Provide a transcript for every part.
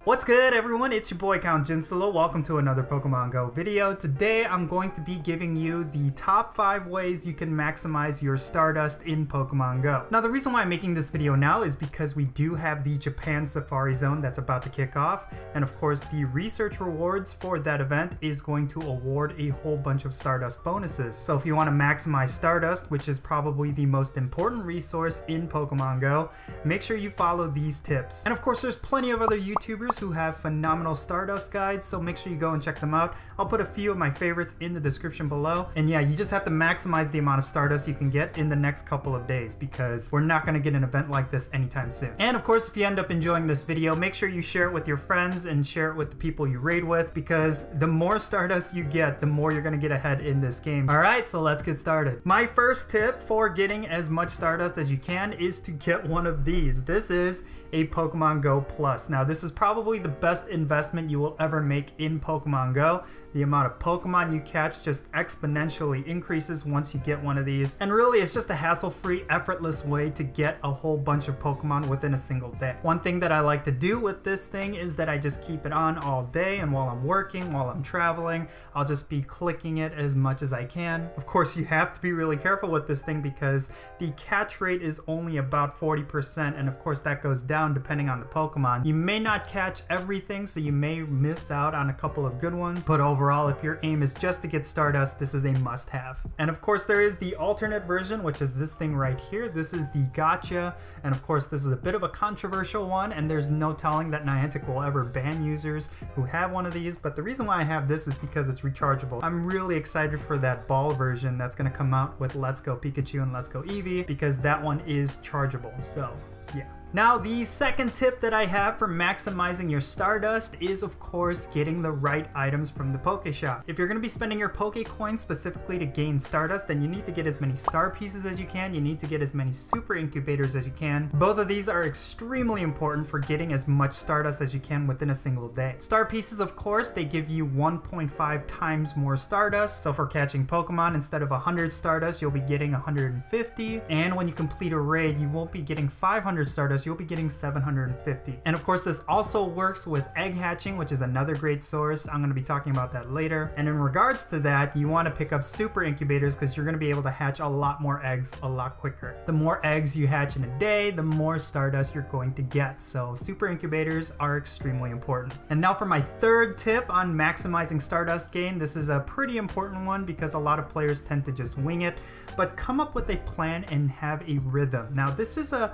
What's good everyone, it's your boy Count Jinsolo. Welcome to another Pokemon Go video. Today I'm going to be giving you the top 5 ways you can maximize your Stardust in Pokemon Go. Now the reason why I'm making this video now is because we do have the Japan Safari Zone that's about to kick off, and of course the research rewards for that event is going to award a whole bunch of Stardust bonuses. So if you want to maximize Stardust, which is probably the most important resource in Pokemon Go, make sure you follow these tips. And of course there's plenty of other YouTubers who have phenomenal Stardust guides, so make sure you go and check them out. I'll put a few of my favorites in the description below. And yeah, you just have to maximize the amount of Stardust you can get in the next couple of days, because we're not going to get an event like this anytime soon. And of course, if you end up enjoying this video, make sure you share it with your friends and share it with the people you raid with, because the more Stardust you get, the more you're going to get ahead in this game. Alright, so let's get started. My first tip for getting as much Stardust as you can is to get one of these. This is a Pokemon Go Plus. Now this is probably the best investment you will ever make in Pokemon Go. The amount of Pokemon you catch just exponentially increases once you get one of these. And really it's just a hassle-free, effortless way to get a whole bunch of Pokemon within a single day. One thing that I like to do with this thing is that I just keep it on all day, and while I'm working, while I'm traveling, I'll just be clicking it as much as I can. Of course you have to be really careful with this thing because the catch rate is only about 40%, and of course that goes down depending on the Pokemon. You may not catch everything, so you may miss out on a couple of good ones, but overall, if your aim is just to get Stardust, this is a must-have. And of course there is the alternate version, which is this thing right here. This is the Gacha, and of course this is a bit of a controversial one, and there's no telling that Niantic will ever ban users who have one of these, but the reason why I have this is because it's rechargeable. I'm really excited for that ball version that's going to come out with Let's Go Pikachu and Let's Go Eevee, because that one is chargeable, so yeah. Now the second tip that I have for maximizing your Stardust is of course getting the right items from the Poke Shop. If you're going to be spending your Poke Coins specifically to gain Stardust, then you need to get as many Star Pieces as you can, you need to get as many Super Incubators as you can. Both of these are extremely important for getting as much Stardust as you can within a single day. Star Pieces, of course, they give you 1.5 times more Stardust, so for catching Pokemon, instead of 100 Stardust, you'll be getting 150, and when you complete a raid, you won't be getting 500 Stardust, you'll be getting 750. And of course this also works with egg hatching, which is another great source. I'm going to be talking about that later. And in regards to that, you want to pick up Super Incubators because you're going to be able to hatch a lot more eggs a lot quicker. The more eggs you hatch in a day, the more Stardust you're going to get. So Super Incubators are extremely important. And now for my third tip on maximizing Stardust gain. This is a pretty important one because a lot of players tend to just wing it, but come up with a plan and have a rhythm. Now this is a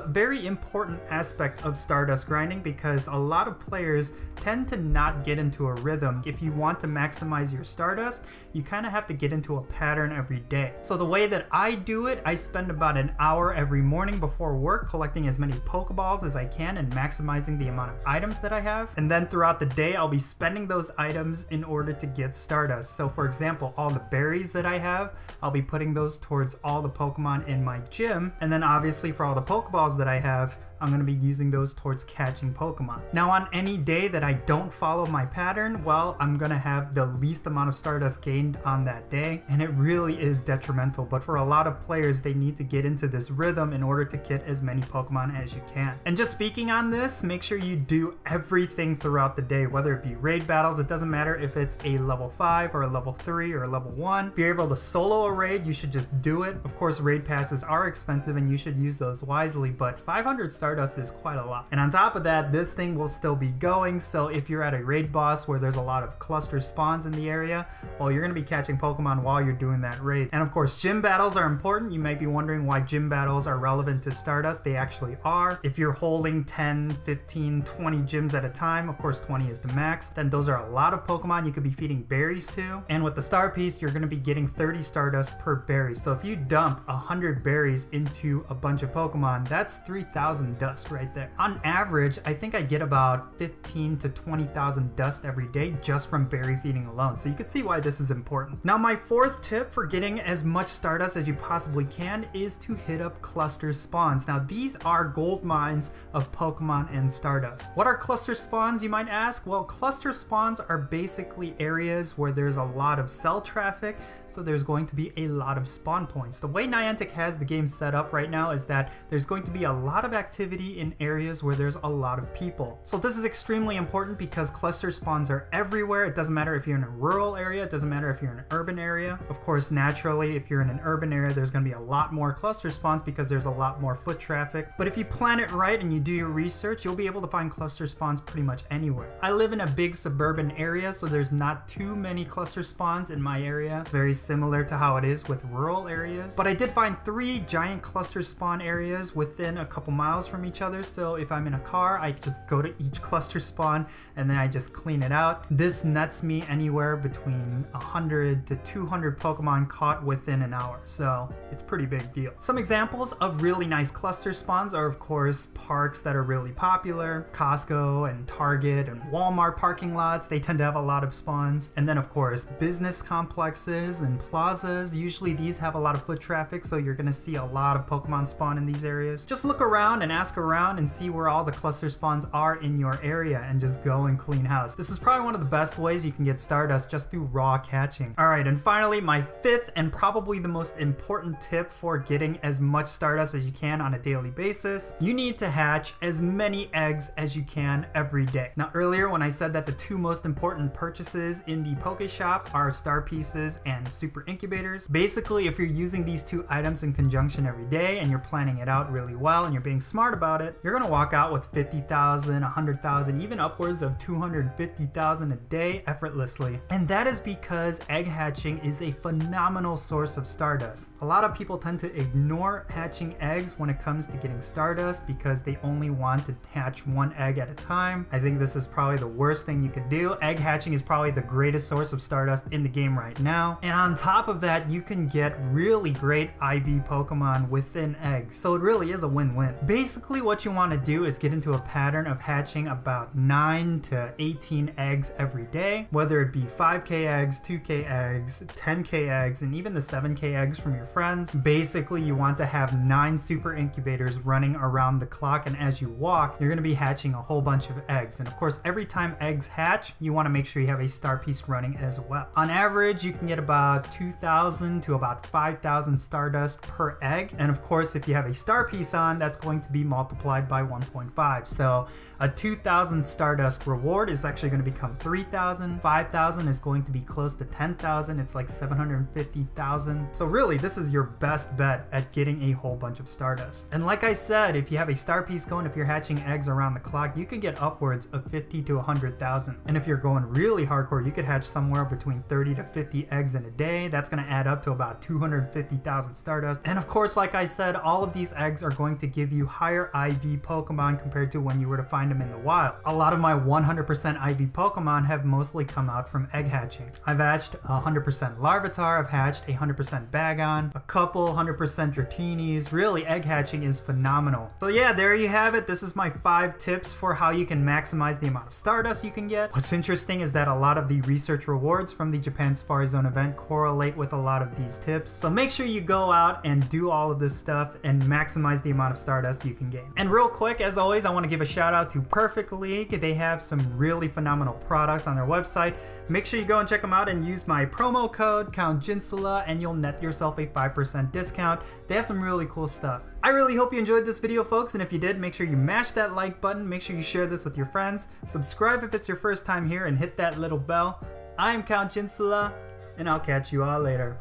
very important aspect of Stardust grinding because a lot of players tend to not get into a rhythm. If you want to maximize your Stardust, you kind of have to get into a pattern every day. So the way that I do it, I spend about an hour every morning before work collecting as many Pokeballs as I can and maximizing the amount of items that I have. And then throughout the day, I'll be spending those items in order to get Stardust. So for example, all the berries that I have, I'll be putting those towards all the Pokemon in my gym. And then obviously for all the Pokeballs that I have, I'm going to be using those towards catching Pokemon. Now on any day that I don't follow my pattern, well, I'm going to have the least amount of Stardust gained on that day, and it really is detrimental. But for a lot of players, they need to get into this rhythm in order to get as many Pokemon as you can. And just speaking on this, make sure you do everything throughout the day, whether it be raid battles. It doesn't matter if it's a level 5 or a level 3 or a level 1. If you're able to solo a raid, you should just do it. Of course, raid passes are expensive and you should use those wisely, but 500 Stardust is quite a lot. And on top of that, this thing will still be going, so if you're at a raid boss where there's a lot of cluster spawns in the area, well, you're going to be catching Pokemon while you're doing that raid. And of course, gym battles are important. You might be wondering why gym battles are relevant to Stardust. They actually are. If you're holding 10, 15, 20 gyms at a time, of course 20 is the max, then those are a lot of Pokemon you could be feeding berries to. And with the Star Piece, you're going to be getting 30 Stardust per berry. So if you dump 100 berries into a bunch of Pokemon, that's 3,000 dust right there. On average, I think I get about 15 to 20,000 dust every day just from berry feeding alone. So you can see why this is important. Now my fourth tip for getting as much Stardust as you possibly can is to hit up cluster spawns. Now these are gold mines of Pokemon and Stardust. What are cluster spawns, you might ask? Well, cluster spawns are basically areas where there's a lot of cell traffic, so there's going to be a lot of spawn points. The way Niantic has the game set up right now is that there's going to be a lot of activity activity in areas where there's a lot of people. So this is extremely important because cluster spawns are everywhere. It doesn't matter if you're in a rural area, it doesn't matter if you're in an urban area. Of course, naturally, if you're in an urban area, there's going to be a lot more cluster spawns because there's a lot more foot traffic. But if you plan it right and you do your research, you'll be able to find cluster spawns pretty much anywhere. I live in a big suburban area, so there's not too many cluster spawns in my area. It's very similar to how it is with rural areas. But I did find 3 giant cluster spawn areas within a couple miles from each other. So if I'm in a car, I just go to each cluster spawn and then I just clean it out. This nets me anywhere between 100 to 200 Pokemon caught within an hour. So it's a pretty big deal. Some examples of really nice cluster spawns are of course parks that are really popular. Costco and Target and Walmart parking lots, they tend to have a lot of spawns. And then of course business complexes and plazas, usually these have a lot of foot traffic, so you're gonna see a lot of Pokemon spawn in these areas. Just look around and ask around and see where all the cluster spawns are in your area and just go and clean house. This is probably one of the best ways you can get Stardust, just through raw catching. Alright, and finally my 5th and probably the most important tip for getting as much Stardust as you can on a daily basis. You need to hatch as many eggs as you can every day. Now earlier when I said that the 2 most important purchases in the Poke Shop are Star Pieces and Super Incubators. Basically, if you're using these 2 items in conjunction every day and you're planning it out really well and you're being smart about it, you're gonna walk out with 50,000, 100,000, even upwards of 250,000 a day effortlessly. And that is because egg hatching is a phenomenal source of Stardust. A lot of people tend to ignore hatching eggs when it comes to getting Stardust because they only want to hatch 1 egg at a time. I think this is probably the worst thing you could do. Egg hatching is probably the greatest source of Stardust in the game right now. And on top of that, you can get really great IV Pokemon within eggs. So it really is a win-win. Basically, what you want to do is get into a pattern of hatching about 9 to 18 eggs every day, whether it be 5k eggs, 2k eggs, 10k eggs, and even the 7k eggs from your friends. Basically, you want to have 9 super incubators running around the clock, and as you walk, you're going to be hatching a whole bunch of eggs. And of course, every time eggs hatch, you want to make sure you have a star piece running as well. On average, you can get about 2,000 to about 5,000 Stardust per egg. And of course, if you have a star piece on, that's going to be multiplied by 1.5. So a 2,000 Stardust reward is actually going to become 3,000. 5,000 is going to be close to 10,000. It's like 750,000. So really, this is your best bet at getting a whole bunch of Stardust. And like I said, if you have a star piece going, if you're hatching eggs around the clock, you can get upwards of 50 to 100,000. And if you're going really hardcore, you could hatch somewhere between 30 to 50 eggs in a day. That's going to add up to about 250,000 Stardust. And of course, like I said, all of these eggs are going to give you higher IV Pokemon compared to when you were to find them in the wild. A lot of my 100% IV Pokemon have mostly come out from egg hatching. I've hatched 100% Larvitar, I've hatched 100% Bagon, a couple 100% Dratini's. Really, egg hatching is phenomenal. So yeah, there you have it. This is my 5 tips for how you can maximize the amount of Stardust you can get. What's interesting is that a lot of the research rewards from the Japan Safari Zone event correlate with a lot of these tips. So make sure you go out and do all of this stuff and maximize the amount of Stardust you can gain. And real quick, as always, I want to give a shout out to Perfect League. They have some really phenomenal products on their website. Make sure you go and check them out and use my promo code CountJinsula and you'll net yourself a 5% discount. They have some really cool stuff. I really hope you enjoyed this video, folks, and if you did, make sure you mash that like button, make sure you share this with your friends, subscribe if it's your first time here, and hit that little bell. I'm Count Jinsula, and I'll catch you all later.